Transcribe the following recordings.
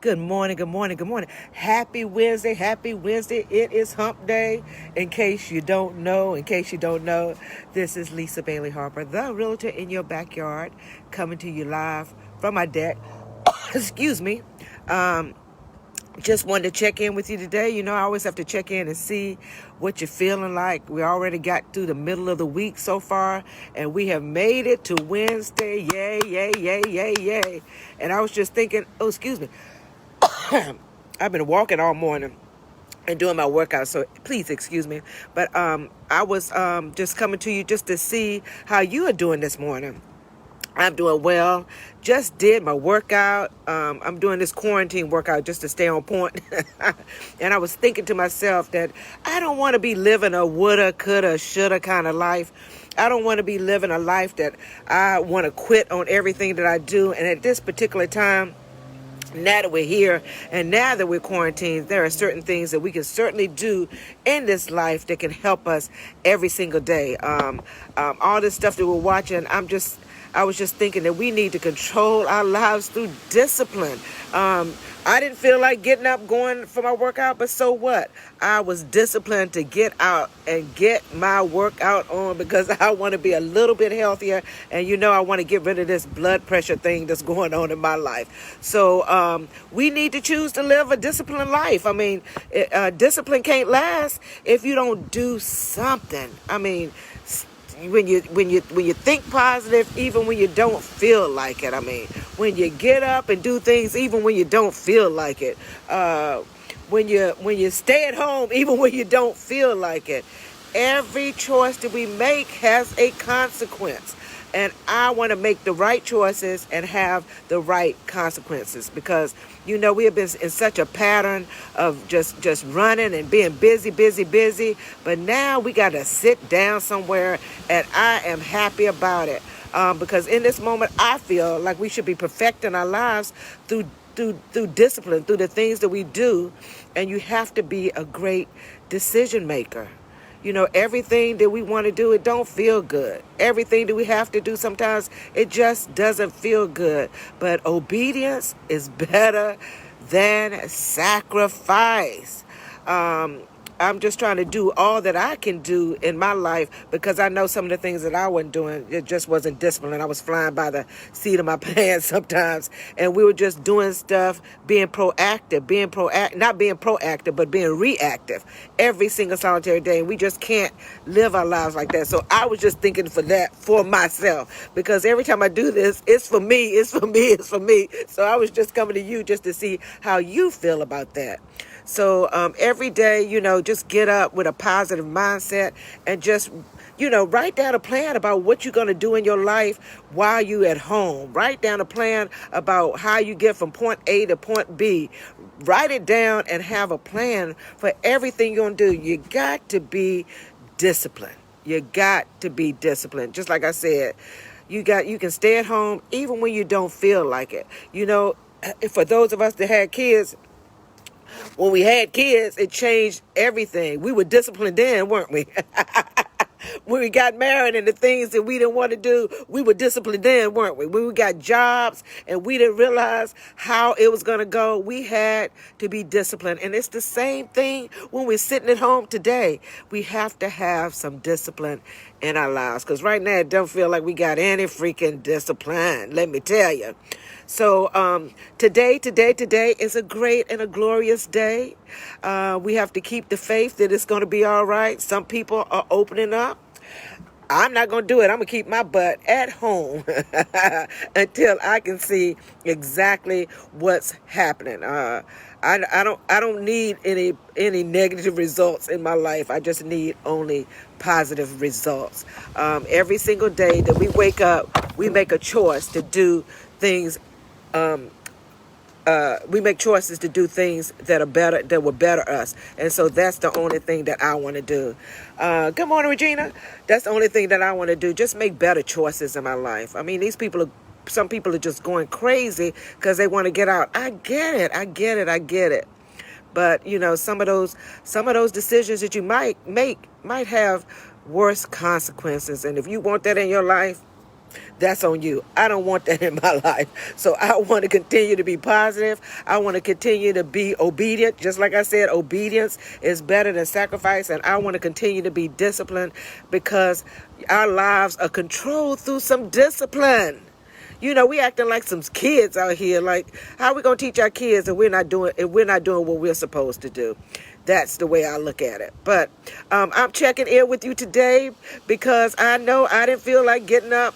Good morning, good morning, good morning. Happy Wednesday, happy Wednesday. It is hump day. In case you don't know, this is Lisa Bailey Harper, the realtor in your backyard, coming to you live from my deck. Excuse me. Just wanted to check in with you today. You know, I always have to check in and see what you're feeling like. We already got through the middle of the week so far, and we have made it to Wednesday. Yay, yay, yay, yay, yay. And I was just thinking, oh, excuse me. I've been walking all morning and doing my workout, so please excuse me. But I was just coming to you just to see how you are doing this morning. I'm doing well. Just did my workout. I'm doing this quarantine workout just to stay on point. And I was thinking to myself that I don't want to be living a woulda, coulda, shoulda kind of life. I don't want to be living a life that I want to quit on everything that I do. And at this particular time, now that we're here and now that we're quarantined, there are certain things that we can certainly do in this life that can help us every single day. All this stuff that we're watching, I was just thinking that we need to control our lives through discipline. I didn't feel like getting up, going for my workout, but so what? I was disciplined to get out and get my workout on because I want to be a little bit healthier. And I want to get rid of this blood pressure thing that's going on in my life. So we need to choose to live a disciplined life. I mean, discipline can't last if you don't do something. I mean, when you think positive, even when you don't feel like it. I mean, when you get up and do things, even when you don't feel like it. When you stay at home, even when you don't feel like it. Every choice that we make has a consequence. And I want to make the right choices and have the right consequences because, we have been in such a pattern of just running and being busy. But now we got to sit down somewhere, and I am happy about it because in this moment, I feel like we should be perfecting our lives through discipline, through the things that we do. And you have to be a great decision maker. Everything that we want to do, it don't feel good. Everything that we have to do, sometimes it just doesn't feel good. But obedience is better than sacrifice. I'm just trying to do all that I can do in my life because I know some of the things that I wasn't doing, it just wasn't disciplined. I was flying by the seat of my pants sometimes. And we were just doing stuff, being proactive, not being proactive, but being reactive every single solitary day. And we just can't live our lives like that. So I was just thinking for myself because every time I do this, it's for me. So I was just coming to you just to see how you feel about that. So every day, just get up with a positive mindset and just, write down a plan about what you're going to do in your life while you're at home. Write down a plan about how you get from point A to point B. Write it down and have a plan for everything you're going to do. You got to be disciplined. Just like I said, you can stay at home even when you don't feel like it. For those of us that had kids, when we had kids, it changed everything. We were disciplined then, weren't we? When we got married and the things that we didn't want to do, we were disciplined then, weren't we? When we got jobs and we didn't realize how it was going to go, we had to be disciplined. And it's the same thing when we're sitting at home today. We have to have some discipline in our lives because right now it don't feel like we got any freaking discipline, let me tell you. So today is a great and a glorious day. We have to keep the faith that it's going to be all right. Some people are opening up. I'm not going to do it. I'm going to keep my butt at home until I can see exactly what's happening. I don't need any negative results in my life. I just need only positive results. Every single day that we wake up, we make a choice to do things. We make choices to do things that are better, that will better us. And so that's the only thing that I want to do. Good morning, Regina. That's the only thing that I want to do. Just make better choices in my life. I mean, some people are just going crazy because they want to get out. I get it. But, some of those decisions that you might make might have worse consequences. And if you want that in your life, that's on you. I don't want that in my life. So I want to continue to be positive. I want to continue to be obedient. Just like I said, obedience is better than sacrifice. And I want to continue to be disciplined because our lives are controlled through some discipline. You know, we acting like some kids out here. Like, how are we gonna teach our kids if we're not doing what we're supposed to do? That's the way I look at it. But I'm checking in with you today because I know I didn't feel like getting up,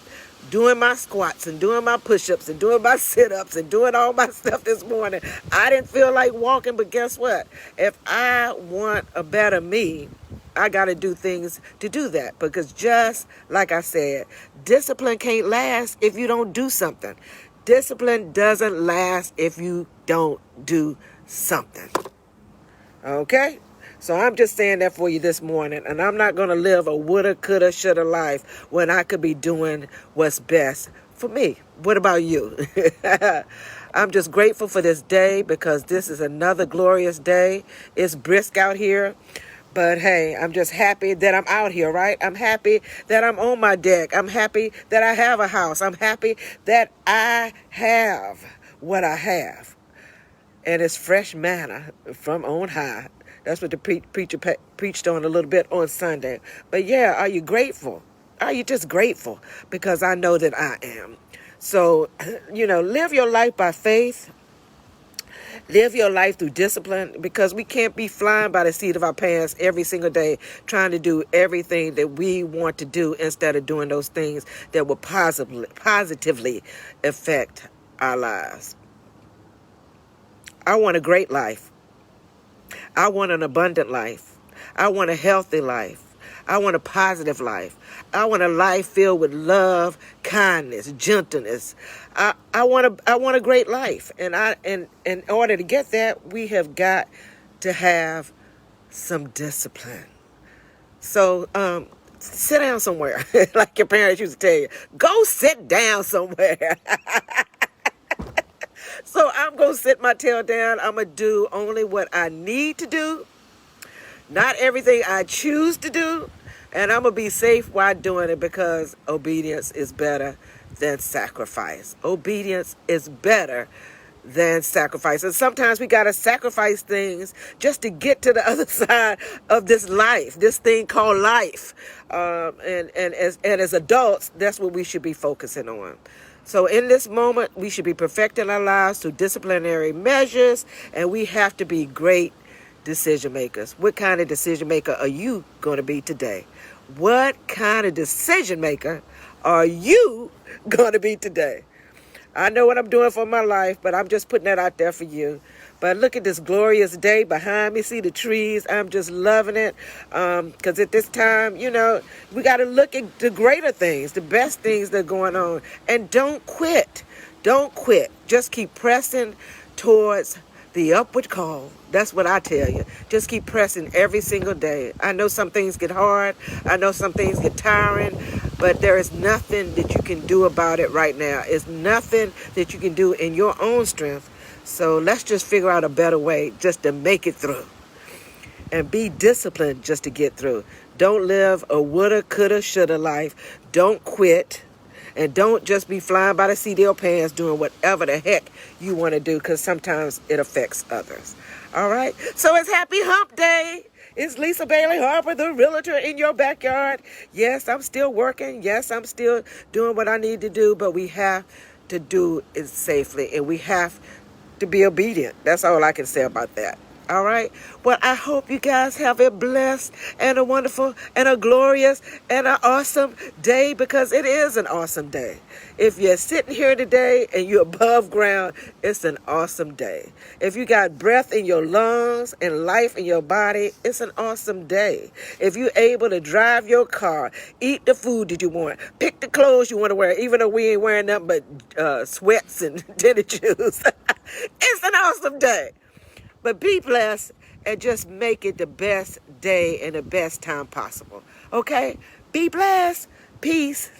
doing my squats and doing my push-ups and doing my sit-ups and doing all my stuff this morning. I didn't feel like walking, but guess what? If I want a better me, I got to do things to do that, because just like I said, discipline can't last if you don't do something. Discipline doesn't last if you don't do something. Okay? So I'm just saying that for you this morning, and I'm not going to live a woulda, coulda, shoulda life when I could be doing what's best for me. What about you? I'm just grateful for this day because this is another glorious day. It's brisk out here. But hey, I'm just happy that I'm out here, right? I'm happy that I'm on my deck. I'm happy that I have a house. I'm happy that I have what I have. And it's fresh manna from on high. That's what the preacher preached on a little bit on Sunday. But yeah, are you grateful? Are you just grateful? Because I know that I am. So, live your life by faith. Live your life through discipline, because we can't be flying by the seat of our pants every single day trying to do everything that we want to do instead of doing those things that will positively affect our lives. I want a great life. I want an abundant life. I want a healthy life. I want a positive life. I want a life filled with love, kindness, gentleness. I want a great life, and in order to get that, we have got to have some discipline. So sit down somewhere, like your parents used to tell you. Go sit down somewhere. So I'm gonna sit my tail down. I'm gonna do only what I need to do, not everything I choose to do. And I'm going to be safe while doing it, because obedience is better than sacrifice. Obedience is better than sacrifice. And sometimes we got to sacrifice things just to get to the other side of this life, this thing called life. And as adults, that's what we should be focusing on. So in this moment, we should be perfecting our lives through disciplinary measures, and we have to be great decision makers. What kind of decision maker are you going to be today? What kind of decision maker are you going to be today? I know what I'm doing for my life, but I'm just putting that out there for you. But look at this glorious day behind me. See the trees. I'm just loving it. Because at this time, we got to look at the greater things, the best things that are going on. And don't quit. Don't quit. Just keep pressing towards the upward call. That's what I tell you. Just keep pressing every single day. I know some things get hard. I know some things get tiring. But there is nothing that you can do about it right now. It's nothing that you can do in your own strength. So let's just figure out a better way just to make it through. And be disciplined just to get through. Don't live a woulda, coulda, shoulda life. Don't quit. And don't just be flying by the seat of your pants doing whatever the heck you want to do, because sometimes it affects others. All right? So it's Happy Hump Day. It's Lisa Bailey Harper, the realtor in your backyard. Yes, I'm still working. Yes, I'm still doing what I need to do, but we have to do it safely, and we have to be obedient. That's all I can say about that. All right. Well, I hope you guys have a blessed and a wonderful and a glorious and an awesome day, because it is an awesome day. If you're sitting here today and you're above ground, it's an awesome day. If you got breath in your lungs and life in your body, it's an awesome day. If you're able to drive your car, eat the food that you want, pick the clothes you want to wear, even though we ain't wearing nothing but sweats and tennis shoes, it's an awesome day. But be blessed and just make it the best day and the best time possible. Okay? Be blessed. Peace.